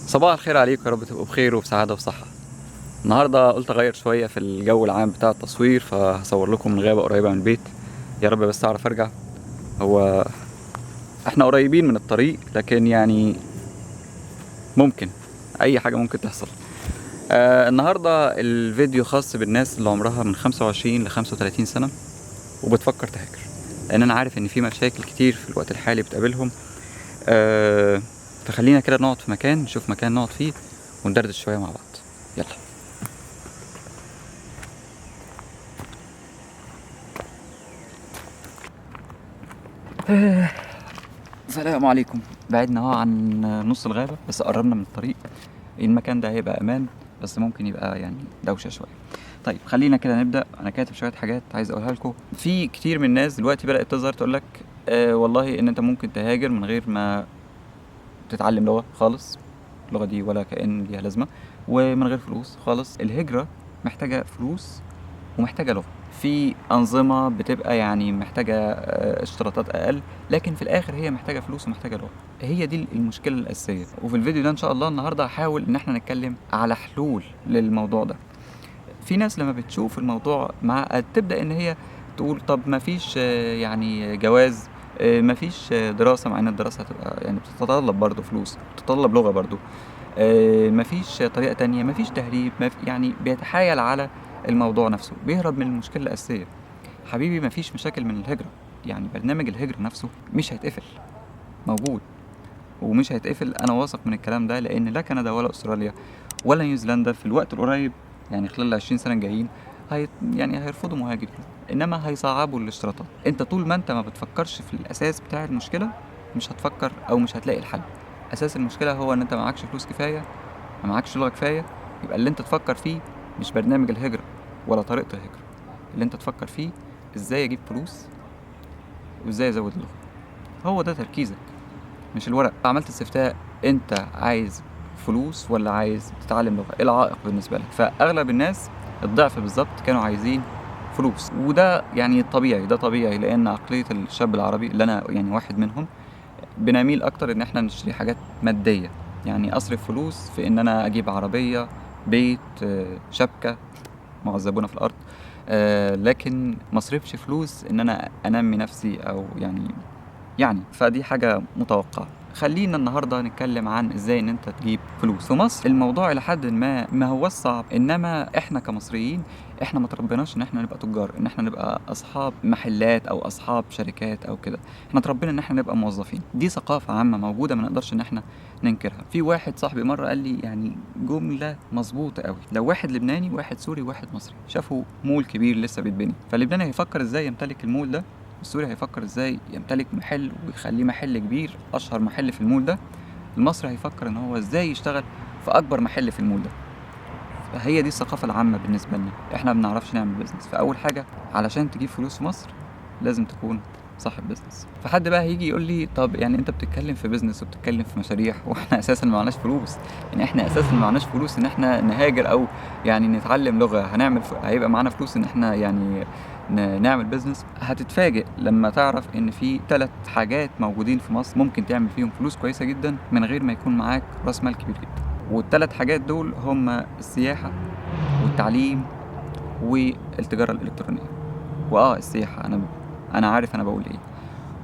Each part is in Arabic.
صباح الخير عليكم، يا رب تبقوا بخير وبسعادة وصحة. النهاردة قلت أغير شوية في الجو العام بتاع التصوير، فهصور لكم من غابة قريبة من البيت. يا رب بس أعرف أرجع. هو إحنا قريبين من الطريق، لكن يعني ممكن أي حاجة ممكن تحصل. النهاردة الفيديو خاص بالناس اللي عمرها من 25 ل 35 سنة وبتفكر تهاجر، لأن أنا عارف إن في مشاكل كتير في الوقت الحالي بتقابلهم. فخلينا كده نقعد في مكان، نشوف مكان نقعد فيه وندردش شوية مع بعض. يلا. السلام عليكم. بعدنا اهو عن نص الغابة، بس قربنا من الطريق. المكان ده هيبقى امان، بس ممكن يبقى يعني دوشة شوية. طيب خلينا كده نبدأ. انا كاتب شوية حاجات عايز اقولها لكم. في كتير من الناس دلوقتي بدأت تظهر تقول لك والله ان انت ممكن تهاجر من غير ما تتعلم لغة خالص. اللغة دي ولا كأن ليها لازمة، ومن غير فلوس خالص. الهجرة محتاجة فلوس ومحتاجة لغة. في أنظمة بتبقى يعني محتاجة اشتراطات أقل، لكن في الآخر هي محتاجة فلوس ومحتاجة لغة. هي دي المشكلة الأساسية. وفي الفيديو ده إن شاء الله النهاردة هحاول إن احنا نتكلم على حلول للموضوع ده. في ناس لما بتشوف الموضوع معقد تبدأ إن هي تقول طب مفيش يعني جواز، مفيش دراسة، مع إن الدراسة هتبقى يعني بتتطلب برضه فلوس، بتتطلب لغة برضه. مفيش طريقة تانية، مفيش تهريب، يعني بيتحايل على الموضوع نفسه، بيهرب من المشكلة الأساسية. حبيبي مفيش مشاكل من الهجرة، يعني برنامج الهجرة نفسه مش هيتقفل، موجود ومش هيتقفل. أنا واثق من الكلام ده، لأن لا كندا ولا أستراليا ولا نيوزيلندا في الوقت القريب، يعني خلال 20 سنة الجايين يعني هيرفضوا مهاجرين، إنما هيصعبوا الاشتراطات. أنت طول ما أنت ما بتفكرش في الأساس بتاع المشكلة مش هتفكر أو مش هتلاقي الحل. أساس المشكلة هو إن أنت معكش فلوس كفاية، ما معكش لغة كفاية. يبقى اللي انت تفكر فيه مش برنامج الهجرة ولا طريقة الهجرة، اللي انت تفكر فيه ازاي اجيب فلوس وازاي ازود اللغة. هو ده تركيزك، مش الورق. عملت استفتاء، انت عايز فلوس ولا عايز تتعلم لغة؟ ايه العائق بالنسبة لك؟ فاغلب الناس الضعف بالظبط كانوا عايزين فلوس، وده يعني طبيعي، ده طبيعي، لان عقلية الشاب العربي اللي انا يعني واحد منهم بنميل اكتر ان احنا نشتري حاجات مادية. يعني اصرف فلوس في ان انا اجيب عربية، بيت، شبكة، معذبون في الارض. لكن مصرفش فلوس ان انا انمي نفسي، او يعني فدي حاجة متوقعة. خلينا النهاردة نتكلم عن ازاي ان انت تجيب فلوس. في مصر الموضوع الى حد ما هو صعب، انما احنا كمصريين احنا ما تربيناش ان احنا نبقى تجار، ان احنا نبقى اصحاب محلات او اصحاب شركات او كده. احنا اتربينا ان احنا نبقى موظفين. دي ثقافة عامة موجودة، ما نقدرش ان احنا ننكرها. في واحد صاحبي مرة قال لي يعني جملة مظبوطة قوي: لو واحد لبناني واحد سوري واحد مصري شافوا مول كبير لسه بيتبني، فاللبناني هيفكر ازاي يمتلك المول ده، السوري هيفكر ازاي يمتلك محل ويخليه محل كبير، اشهر محل في المول ده. المصري هيفكر ان هو ازاي يشتغل في اكبر محل في المول ده. فهي دي الثقافة العامة بالنسبة لنا. احنا ما بنعرفش نعمل بيزنس. فاول حاجة علشان تجيب فلوس في مصر لازم تكون صاحب بيزنس. فحد بقى هيجي يقول لي طب يعني انت بتتكلم في بيزنس وبتتكلم في مشاريع واحنا اساسا ما معناش فلوس. يعني احنا اساسا ما معناش فلوس ان احنا نهاجر او يعني نتعلم لغة. هيبقى معانا فلوس ان احنا يعني نعمل بيزنس؟ هتتفاجئ لما تعرف ان في 3 حاجات موجودين في مصر ممكن تعمل فيهم فلوس كويسة جدا من غير ما يكون معاك راس مال كبير جدا. والثلاث حاجات دول هم السياحة والتعليم والتجارة الإلكترونية. السياحة، أنا عارف أنا بقول إيه.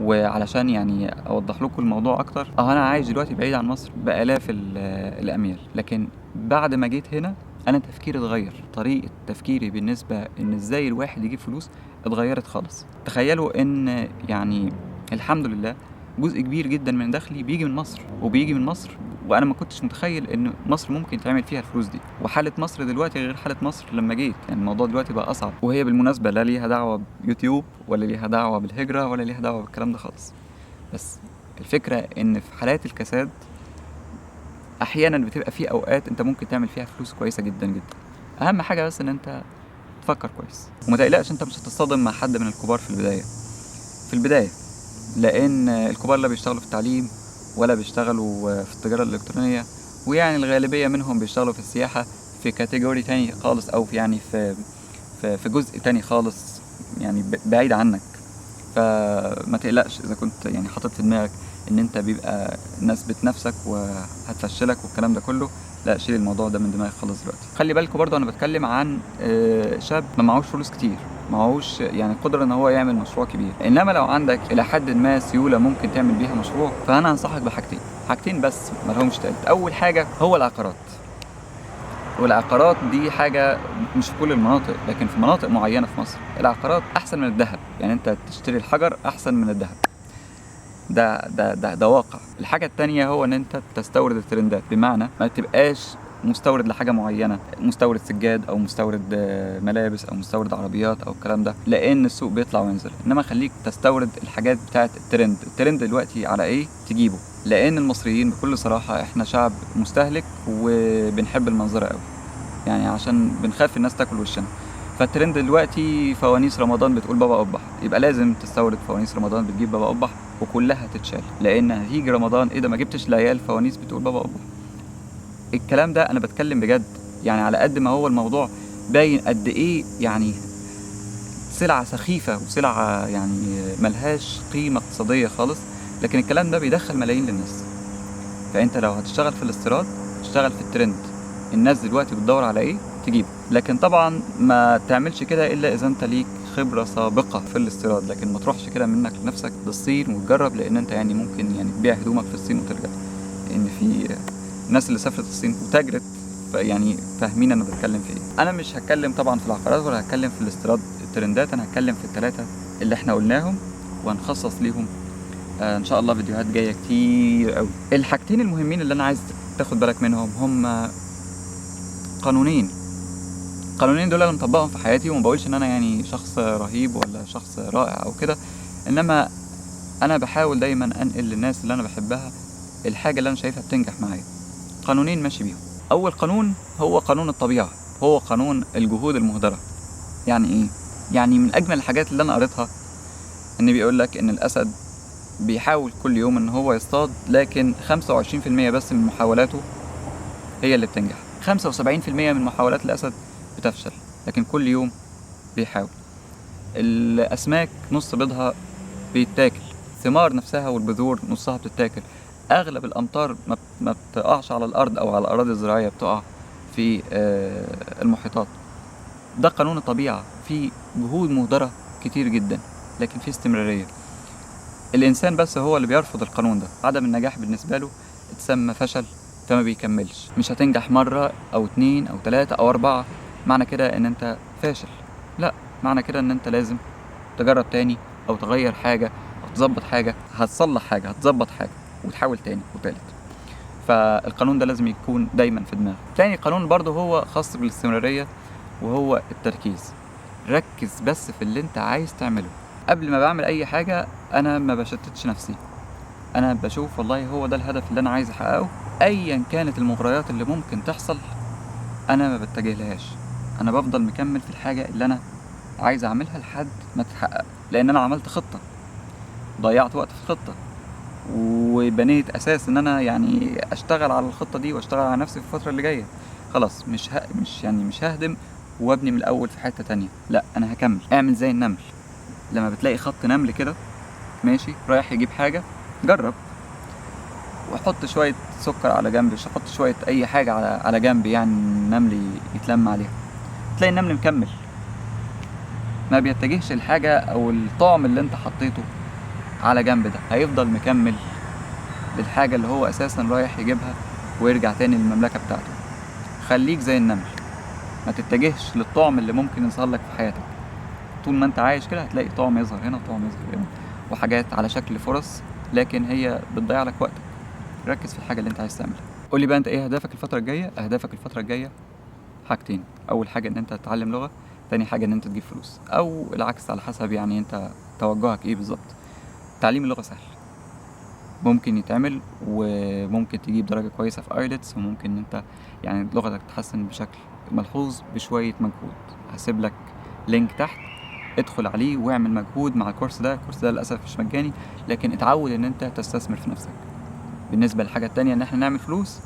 وعلشان يعني أوضح لكم الموضوع أكتر، أنا عايش دلوقتي بعيد عن مصر بآلاف الأميال، لكن بعد ما جيت هنا أنا تفكيري اتغير. طريقة تفكيري بالنسبة إن إزاي الواحد يجيب فلوس اتغيرت خالص. تخيلوا إن يعني الحمد لله جزء كبير جدا من دخلي بيجي من مصر، وبيجي من مصر وانا ما كنتش متخيل ان مصر ممكن تعمل فيها الفلوس دي. وحاله مصر دلوقتي غير حاله مصر لما جيت، يعني الموضوع دلوقتي بقى اصعب. وهي بالمناسبه لا ليها دعوه بيوتيوب ولا ليها دعوه بالهجره ولا ليها دعوه بالكلام ده خالص. بس الفكره ان في حالات الكساد احيانا بتبقى في اوقات انت ممكن تعمل فيها فلوس كويسه جدا جدا. اهم حاجه بس ان انت تفكر كويس، وما تقلقش انت مش هتتصادم مع حد من الكبار في البدايه، لان الكبار لا بيشتغلوا في التعليم ولا بيشتغلوا في التجارة الإلكترونية، ويعني الغالبية منهم بيشتغلوا في السياحة في كاتيجوري تاني خالص، أو يعني في جزء تاني خالص، يعني بعيد عنك. فما تقلقش إذا كنت يعني حاطط في دماغك ان انت بيبقى الناس بتنافسك وهتفشلك والكلام ده كله. لا، شيل الموضوع ده من دماغك خالص دلوقتي. خلي بالكوا برضه انا بتكلم عن شاب ما معهوش فلوس كتير، معهوش يعني قدرة ان هو يعمل مشروع كبير. انما لو عندك الى حد ما سيولة ممكن تعمل بيها مشروع، فانا انصحك حاجتين بس ما لهمش تالت. اول حاجة هو العقارات. والعقارات دي حاجة مش في كل المناطق، لكن في مناطق معينة في مصر العقارات احسن من الذهب. يعني انت تشتري الحجر احسن من الذهب. ده واقع. الحاجة التانية هو ان انت تستورد الترندات، بمعنى ما تبقاش مستورد لحاجة معينة، مستورد سجاد او مستورد ملابس او مستورد عربيات او الكلام ده، لان السوق بيطلع وينزل. انما خليك تستورد الحاجات بتاعت الترند دلوقتي على ايه تجيبه. لان المصريين بكل صراحة احنا شعب مستهلك وبنحب المنظرة قوي، يعني عشان بنخاف الناس تاكل وشنا. فالترند دلوقتي فوانيس رمضان بتقول بابا قبح، يبقى لازم تستورد فوانيس رمضان بتجيب بابا قبح وكلها تتشال، لان هيجي رمضان ايه ده ما جبتش العيال فوانيس بتقول بابا قبح. الكلام ده انا بتكلم بجد، يعني على قد ما هو الموضوع باين قد ايه يعني سلعة سخيفة وسلعة يعني ملهاش قيمة اقتصادية خالص، لكن الكلام ده بيدخل ملايين للناس. فانت لو هتشتغل في الاستيراد اشتغل في الترند. الناس دلوقتي بتدور على ايه تجيبه، لكن طبعا ما تعملش كده الا اذا انت ليك خبرة سابقة في الاستيراد. لكن ما تروحش كده منك لنفسك للصين وتجرب، لان انت يعني ممكن يعني تبيع هدومك في الصين وترجع. لان في الناس اللي سافرت الصين وتاجرت يعني فاهمين انا بتكلم في ايه. انا مش هتكلم طبعا في العقارات ولا هتكلم في الاستيراد الترندات، انا هتكلم في الثلاثة اللي احنا قلناهم وهنخصص ليهم ان شاء الله فيديوهات جايه كتير قوي. الحاجتين المهمين اللي انا عايز تاخد بالك منهم هم قانونين دول انا مطبقهم في حياتي، وما بقولش ان انا يعني شخص رهيب ولا شخص رائع او كده، انما انا بحاول دايما انقل للناس اللي انا بحبها الحاجه اللي انا شايفها بتنجح معايا. قانونين ماشي بيهم. اول قانون هو قانون الطبيعه، هو قانون الجهود المهدره. يعني ايه؟ يعني من اجمل الحاجات اللي انا قريتها ان بيقول لك ان الاسد بيحاول كل يوم ان هو يصطاد، لكن 25% بس من محاولاته هي اللي بتنجح. 75% من محاولات الاسد بتفشل، لكن كل يوم بيحاول. الاسماك نص بيضها بيتاكل، الثمار نفسها والبذور نصها بتتاكل. اغلب الامطار ما بتقعش على الارض او على الاراضي الزراعيه، بتقع في المحيطات. ده قانون الطبيعه، في جهود مهدره كتير جدا لكن في استمراريه. الانسان بس هو اللي بيرفض القانون ده. عدم النجاح بالنسبه له اتسمى فشل، فما بيكملش. مش هتنجح مره او 2 او 3 او 4 معنى كده ان انت فاشل، لا، معنى كده ان انت لازم تجرب تاني او تغير حاجه او تظبط حاجه، هتصلح حاجه، هتظبط حاجه وتحاول تاني وتالت. فالقانون ده لازم يكون دايما في دماغك. تاني قانون برضه هو خاص بالاستمراريه، وهو التركيز. ركز بس في اللي انت عايز تعمله. قبل ما بعمل اي حاجه انا ما بشتتش نفسي، انا بشوف والله هو ده الهدف اللي انا عايز احققه، ايا كانت المغريات اللي ممكن تحصل انا ما بتجه لهاش. انا بفضل مكمل في الحاجه اللي انا عايز اعملها لحد ما تتحقق، لان انا عملت خطه، ضيعت وقت في الخطه وبنيت اساس ان انا يعني اشتغل على الخطه دي واشتغل على نفسي في الفتره اللي جايه. خلاص مش ههدم وابني من الاول في حته تانية، لا، انا هكمل. اعمل زي النمل، لما بتلاقي خط نمل كده ماشي رايح يجيب حاجه، جرب وحط شويه سكر على جنب، حط شويه اي حاجه على جنب، يعني النمل يتلم عليها، تلاقي النمل مكمل، ما بيتجهش الحاجه او الطعم اللي انت حطيته على جنب ده، هيفضل مكمل للحاجه اللي هو اساسا رايح يجيبها ويرجع تاني للمملكه بتاعته. خليك زي النمل، ما تتجهش للطعم اللي ممكن يظهر لك في حياتك. طول ما انت عايش كده هتلاقي طعم يظهر هنا وطعم يظهر هنا وحاجات على شكل فرص، لكن هي بتضيع لك وقتك. ركز في الحاجه اللي انت عايز تعملها. قول لي بقى انت ايه اهدافك الفتره الجايه؟ اهدافك الفتره الجايه حاجتين، اول حاجه ان انت تتعلم لغه، تاني حاجه ان انت تجيب فلوس، او العكس على حسب يعني انت توجهك ايه بالظبط. تعليم اللغه سهل، ممكن يتعمل وممكن تجيب درجه كويسه في ايلتس، وممكن ان انت يعني لغتك تتحسن بشكل ملحوظ بشويه مجهود. هسيب لك لينك تحت، ادخل عليه واعمل مجهود مع الكورس ده. الكورس ده للاسف مش مجاني، لكن اتعود ان انت تستثمر في نفسك. بالنسبه للحاجه التانية ان احنا نعمل فلوس،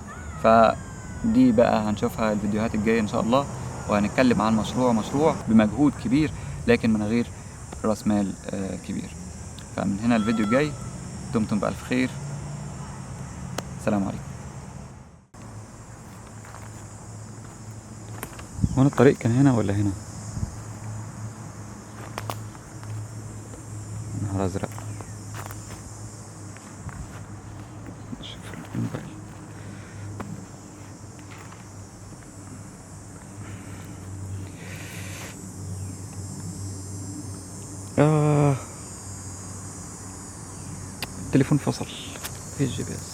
فدي بقى هنشوفها الفيديوهات الجايه ان شاء الله، وهنتكلم عن مشروع بمجهود كبير لكن من غير راس مال كبير. فمن هنا الفيديو الجاي، دمتم بألف خير، السلام عليكم. هو أنا الطريق كان هنا ولا هنا؟ نهار أزرق. شوف الموبايل. التليفون فصل. مفيش GPS.